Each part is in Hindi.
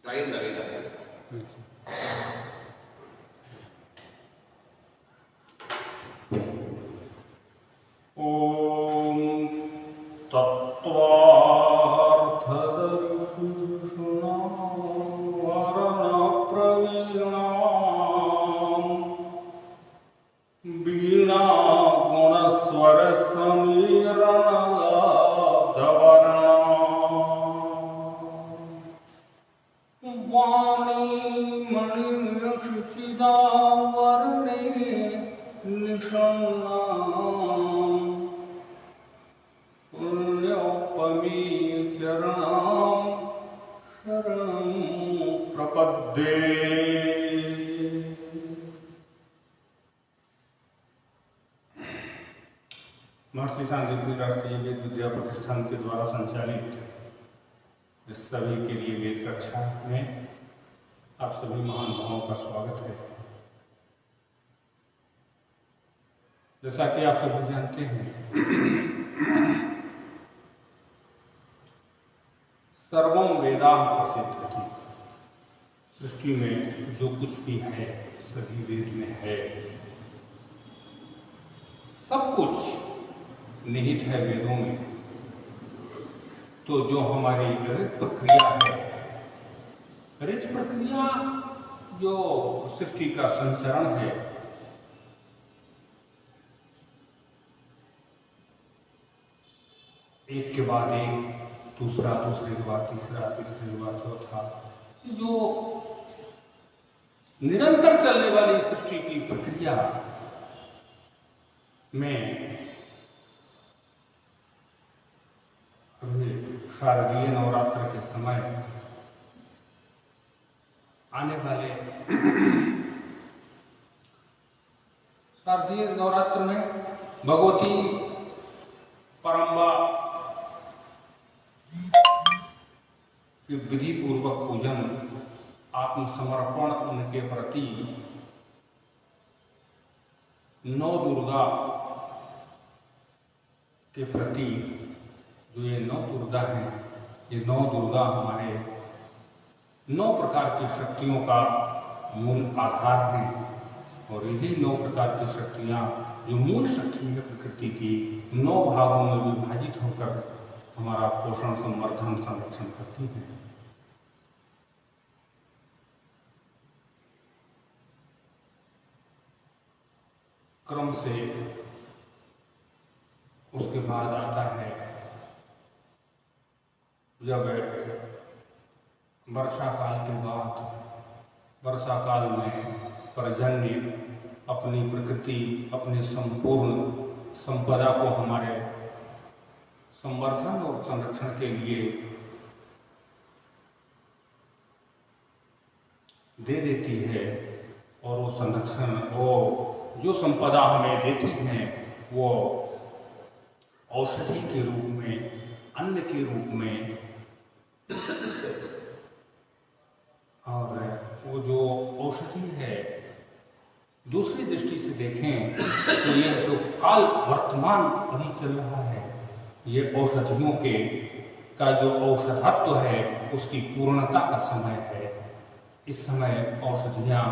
टाइम लगेगा। ओम तत्वार्थदर्शनावरण प्रवीणाम वीणा गुणस्वर समीरण वाणी मणि शुचिदावरणे निषण्णा पुण्योपमी चरणं शरणं प्रपद्ये। महर्षि सांदीपनि राष्ट्रीय वेद विद्या प्रतिष्ठान के द्वारा संचालित इस सभी के लिए वेद कक्षा में आप सभी महानुभावों का स्वागत है। जैसा कि आप सभी जानते हैं, सर्वम वेदाः प्रसिद्धति, सृष्टि में जो कुछ भी है सभी वेद में है। सब कुछ निहित है वेदों में। तो जो हमारी ऋत प्रक्रिया है, ऋत प्रक्रिया जो सृष्टि का संचरण है, एक के बाद एक, दूसरा, दूसरे के बाद तीसरा, तीसरे के बाद चौथा, जो निरंतर चलने वाली सृष्टि की प्रक्रिया में अभी शारदीय नवरात्र के समय आने वाले शारदीय नवरात्र में भगवती परम्बा की विधि पूर्वक पूजन, आत्मसमर्पण उनके प्रति, नौ दुर्गा के प्रति, जो ये नौ दुर्गा हैं, ये नौ दुर्गा हमारे 9 प्रकार की शक्तियों का मूल आधार हैं। और यही 9 प्रकार की शक्तियाँ जो मूल शक्ति है प्रकृति की, 9 भागों में विभाजित होकर हमारा पोषण, संवर्धन, संरक्षण करती है। क्रम से उसके बाद आता है जब वर्षा काल के बाद, वर्षा काल में पर्जन्य अपनी प्रकृति, अपनी संपूर्ण संपदा को हमारे संवर्धन और संरक्षण के लिए दे देती है। और वो संरक्षण, वो जो संपदा हमें देती हैं, वो औषधि के रूप में, अन्न के रूप में, और वो जो औषधि है, दूसरी दृष्टि से देखें तो यह जो काल वर्तमान अभी चल रहा है, ये औषधियों के का जो औषधत्व है उसकी पूर्णता का समय है। इस समय औषधियाँ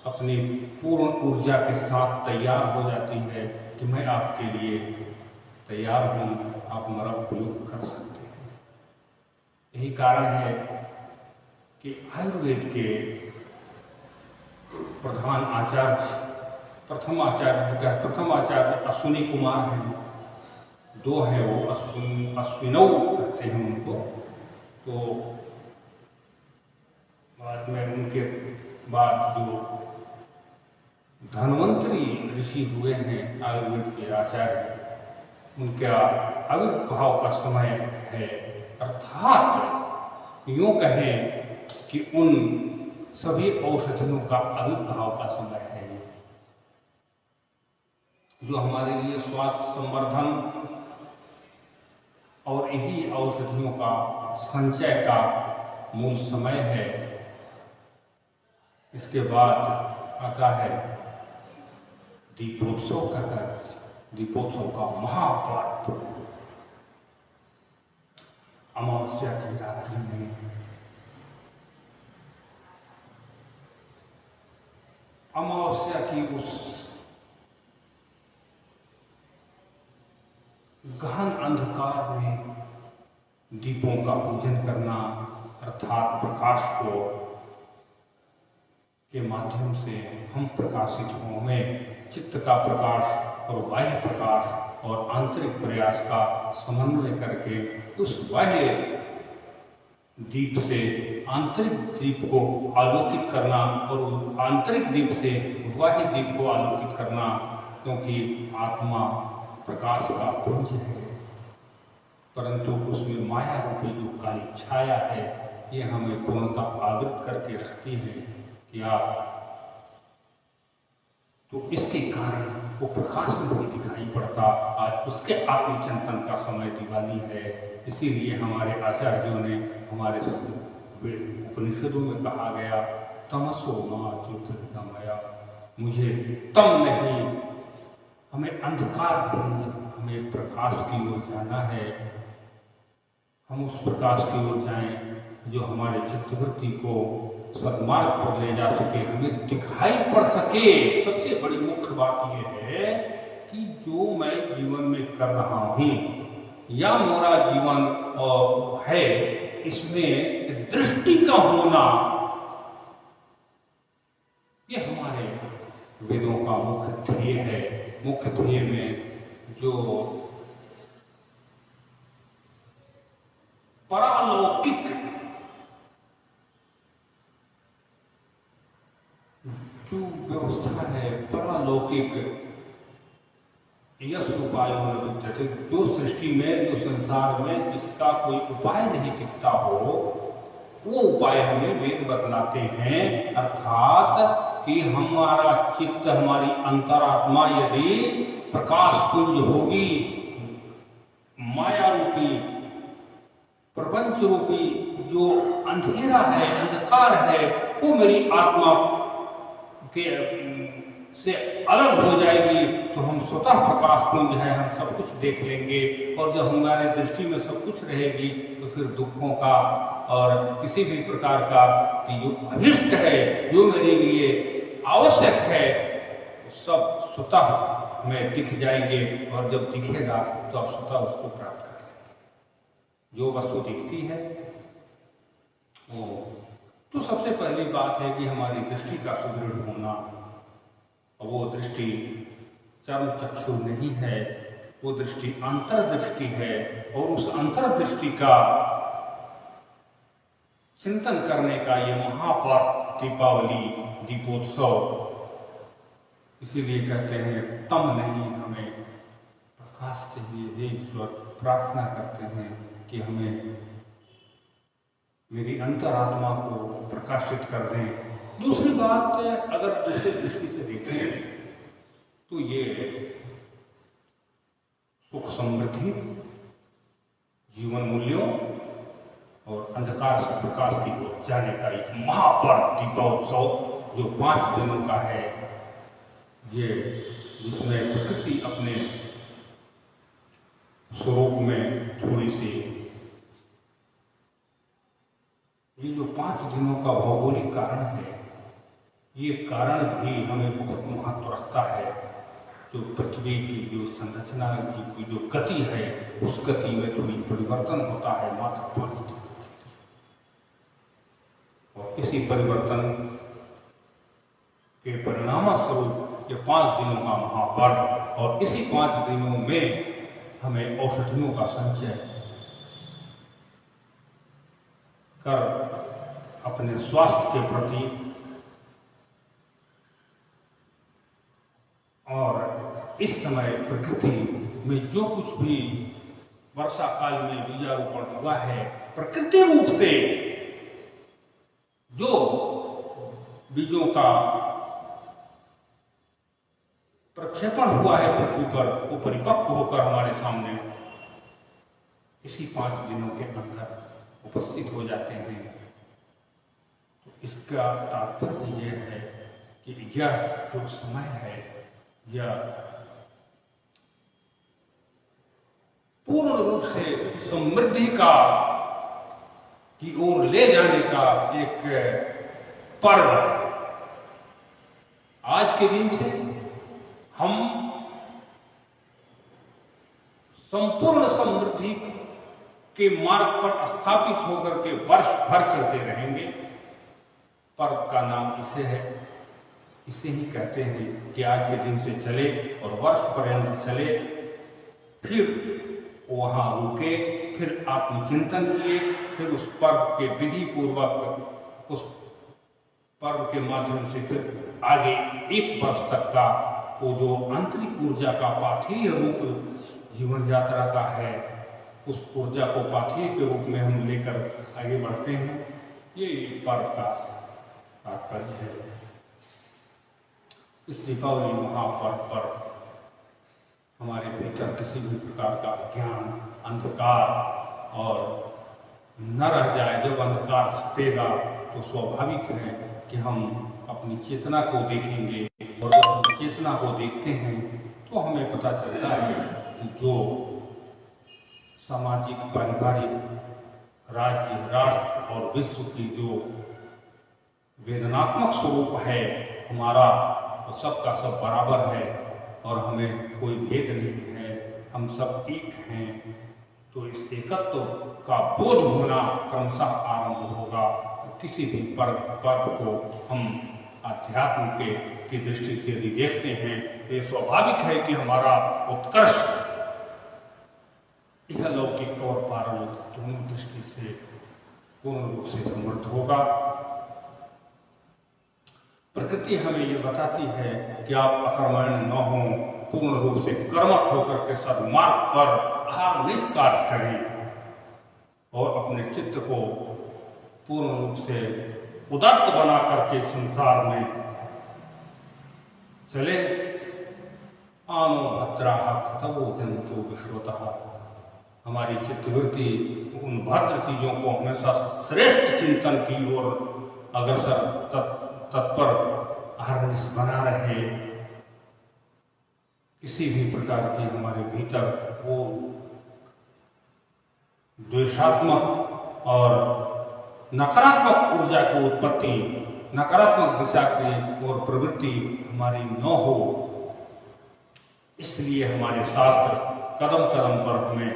अपनी पूर्ण ऊर्जा के साथ तैयार हो जाती है कि मैं आपके लिए तैयार हूँ, आप मेरा उपयोग कर सकते हैं। यही कारण है कि आयुर्वेद के प्रधान आचार्य, प्रथम आचार्य अश्विनी कुमार हैं। 2 है वो, अश्विनौ कहते हैं उनको। तो बाद में उनके बाद जो धन्वंतरी ऋषि हुए हैं आयुर्वेद के आचार्य, उनका आविर्भाव का समय है। अर्थात यूं कहें कि उन सभी औषधियों का आविर्भाव का समय है, जो हमारे लिए स्वास्थ्य संवर्धन और यही औषधियों का संचय का मूल समय है। इसके बाद आता है दीपोत्सव का कार्य, दीपोत्सव का महापर्व। अमावस्या की रात्रि में अमावस्या की उस गहन अंधकार में दीपों का पूजन करना, अर्थात प्रकाश को के माध्यम से हम प्रकाशित हों, हमें चित्त का प्रकाश और बाह्य प्रकाश और आंतरिक प्रयास का समन्वय करके उस बाह्य दीप से आंतरिक दीप को आलोकित करना और आंतरिक दीप से बाह्य दीप को आलोकित करना, क्योंकि आत्मा प्रकाश का पुंज है, परंतु उसमें माया रूपी जो काली छाया है ये हमें पूर्णतः आवृत करके रखती है कि आप, तो इसके कारण वो प्रकाश नहीं दिखाई पड़ता। आज उसके आत्मचिंतन का समय दिवाली है, इसीलिए हमारे आचार्यों ने, हमारे उपनिषदों में कहा गया, तमसो मां ज्योतिर्गमय, मुझे तम नहीं, हमें अंधकार नहीं, हमें प्रकाश की ओर जाना है। हम उस प्रकाश की ओर जाएं जो हमारे चित्तवृत्ति को सन्मार्ग पर ले जा सके, हमें दिखाई पड़ सके। सबसे बड़ी मुख्य बात यह है कि जो मैं जीवन में कर रहा हूं या मेरा जीवन है, इसमें दृष्टि का होना, ये हमारे वेदों का मुख्य ध्येय है। मुख्य ध्येय में जो परालौकिक जो व्यवस्था है, परालौकिक यश उपायों न विद्यते, जो सृष्टि में, जो संसार में जिसका कोई उपाय नहीं दिखता हो, वो उपाय हमें वेद बतलाते हैं। अर्थात कि हमारा चित्त, हमारी अंतरात्मा यदि प्रकाश पुंज होगी, माया रूपी, प्रपंच रूपी जो अंधेरा है, अंधकार है, वो मेरी आत्मा के से अलग हो जाएगी, तो हम स्वतः प्रकाश पुंज है, हम सब कुछ देख लेंगे। और जब हमारे दृष्टि में सब कुछ रहेगी, तो फिर दुखों का और किसी भी प्रकार का कि जो अभिष्ट है, जो मेरे लिए आवश्यक है, सब स्वतः में दिख जाएंगे। और जब दिखेगा तो आप स्वतः उसको प्राप्त कर लेंगे। जो वस्तु दिखती है वो तो सबसे पहली बात है कि हमारी दृष्टि का सुदृढ़ होना, और वो दृष्टि चर्म चक्षु नहीं है, वो दृष्टि अंतर्दृष्टि है। और उस अंतर्दृष्टि का चिंतन करने का ये महापर्व दीपावली, दीपोत्सव, इसीलिए कहते हैं तम नहीं, हमें प्रकाश चाहिए। हे ईश्वर, प्रार्थना करते हैं कि हमें, मेरी अंतरात्मा को प्रकाशित कर दें। दूसरी बात, अगर दूसरी दृष्टि से देखें तो ये सुख समृद्धि, जीवन मूल्यों और अंधकार से प्रकाश की ओर जाने का एक महापर्व दीपोत्सव जो 5 दिनों का है, ये जिसमें प्रकृति अपने स्वरूप में थोड़ी सी, ये जो 5 दिनों का भौगोलिक कारण है, ये कारण भी हमें बहुत महत्व रखता है। जो पृथ्वी की जो संरचना की जो गति है, उस गति में थोड़ी परिवर्तन होता है मात्र 5 दिन, और इसी परिवर्तन के परिणाम स्वरूप ये 5 दिनों का महापर्व, और इसी 5 दिनों में हमें औषधियों का संचय कर अपने स्वास्थ्य के प्रति और इस समय प्रकृति में जो कुछ भी वर्षा काल में बीजारोपण हुआ है, प्रकृति रूप से जो बीजों का प्रक्षेपण हुआ है पृथ्वी पर, वो परिपक्व होकर हमारे सामने इसी 5 दिनों के अंदर उपस्थित हो जाते हैं। तो इसका तात्पर्य यह है कि यह जो समय है, यह पूर्ण रूप से समृद्धि का की ओर ले जाने का एक पर्व है। आज के दिन से हम संपूर्ण समृद्धि के मार्ग पर स्थापित होकर के वर्ष भर चलते रहेंगे। पर्व का नाम इसे है, इसे ही कहते हैं कि आज के दिन से चले और वर्ष पर्यंत चले, फिर वहां रुके, फिर आत्मचिंतन किए, फिर उस पर्व के विधि पूर्वक उस पर्व के माध्यम से फिर आगे एक वर्ष तक का वो जो आंतरिक ऊर्जा का पाथेय रूप जीवन यात्रा का है, उस ऊर्जा को पाथेय के रूप में हम लेकर आगे बढ़ते हैं। ये पर्व का तात्पर्य है। इस दीपावली महापर्व पर हमारे भीतर किसी भी प्रकार का ज्ञान, अंधकार और न रह जाए। जब अंधकार छपेगा तो स्वाभाविक है कि हम अपनी चेतना को देखेंगे, और जब हम चेतना को देखते हैं तो हमें पता चलता है कि जो सामाजिक, पारिवारिक, राज्य, राष्ट्र और विश्व की जो वेदनात्मक स्वरूप है हमारा, वो सबका सब बराबर है और हमें कोई भेद नहीं है, हम सब एक हैं। तो इस एकत्व का बोध होना क्रमशः आरंभ होगा। किसी भी पर्व को हम अध्यात्म की दृष्टि से यदि देखते हैं, ये स्वाभाविक है कि हमारा उत्कर्ष यह लौकिक और पारलौकिक दोनों दृष्टि से पूर्ण रूप से समृद्ध होगा। प्रकृति हमें ये बताती है कि आप अकर्मण्य न हो, पूर्ण रूप से कर्मठ होकर के सद्मार्ग पर आहार निष्कार्य करें और अपने चित्त को पूर्ण रूप से उदात्त बना करके संसार में चले। आनो भद्रा तबो जंतु विश्वतः, हमारी चित्तवृत्ति उन भद्र चीजों को हमेशा श्रेष्ठ चिंतन की ओर अग्रसर तत्पर अहरनिश बना रहे। किसी भी प्रकार की हमारे भीतर वो द्वेषात्मक और नकारात्मक ऊर्जा की उत्पत्ति, नकारात्मक दिशा की ओर प्रवृत्ति हमारी न हो, इसलिए हमारे शास्त्र कदम कदम पर हमें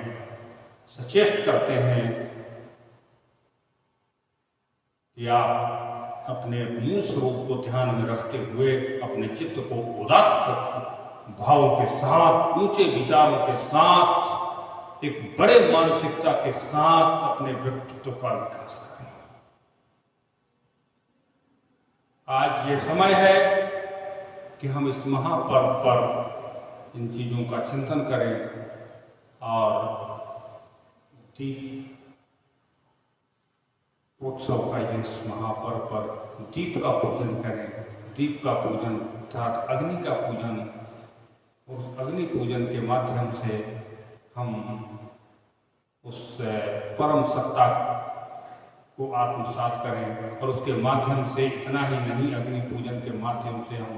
सचेष्ट करते हैं या अपने मूल स्वरूप को ध्यान में रखते हुए अपने चित्त को उदात्त भाव के साथ, ऊंचे विचारों के साथ, एक बड़े मानसिकता के साथ अपने व्यक्तित्व का विकास करें। आज ये समय है कि हम इस महापर्व पर इन चीजों का चिंतन करें और दीप उत्सव का इस महापर्व पर दीप का पूजन करें। दीप का पूजन अर्थात अग्नि का पूजन, उस अग्नि पूजन के माध्यम से हम उस परम सत्ता को आत्मसात करें और उसके माध्यम से इतना ही नहीं, अग्नि पूजन के माध्यम से हम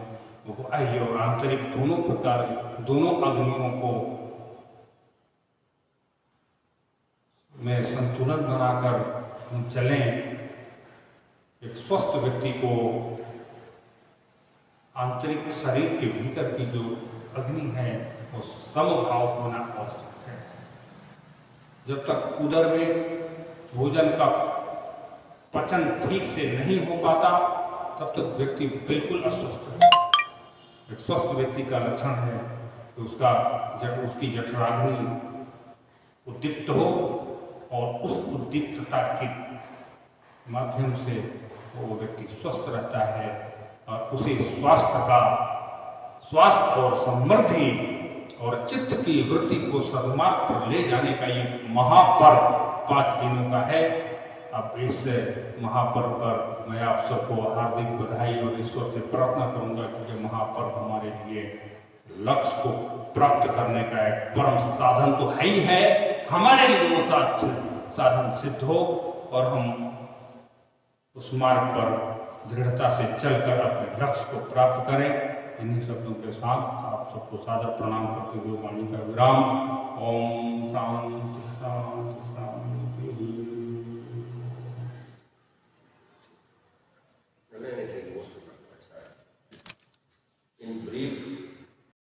बाह्य और आंतरिक दोनों प्रकार, दोनों अग्नियों को में संतुलन बनाकर हम चलें। एक स्वस्थ व्यक्ति को आंतरिक शरीर के भीतर की जो अग्नि है वो समभाव होना आवश्यक है। जब तक उदर में भोजन का पचन ठीक से नहीं हो पाता तब तक व्यक्ति बिल्कुल अस्वस्थ है। एक स्वस्थ व्यक्ति का लक्षण है कि उसकी जठराग्नि उद्दीप्त हो और उस उद्दीप्तता के माध्यम से वो व्यक्ति स्वस्थ रहता है और उसे स्वास्थ्य और समृद्धि और चित्त की वृत्ति को सद्मार्ग पर ले जाने का ये महापर्व 5 दिनों का है। अब इस महापर्व पर मैं आप सबको हार्दिक बधाई और ईश्वर से प्रार्थना करूंगा कि ये महापर्व हमारे लिए लक्ष्य को प्राप्त करने का एक परम साधन तो है ही है, हमारे लिए वो साधन सिद्ध हो और हम उस मार्ग पर दृढ़ता से चलकर अपने लक्ष्य को प्राप्त करें। इन्हीं शब्दों के साथ आप सबको सादर प्रणाम करते हुए वाणी का विराम। ओम शांति शांति शांति।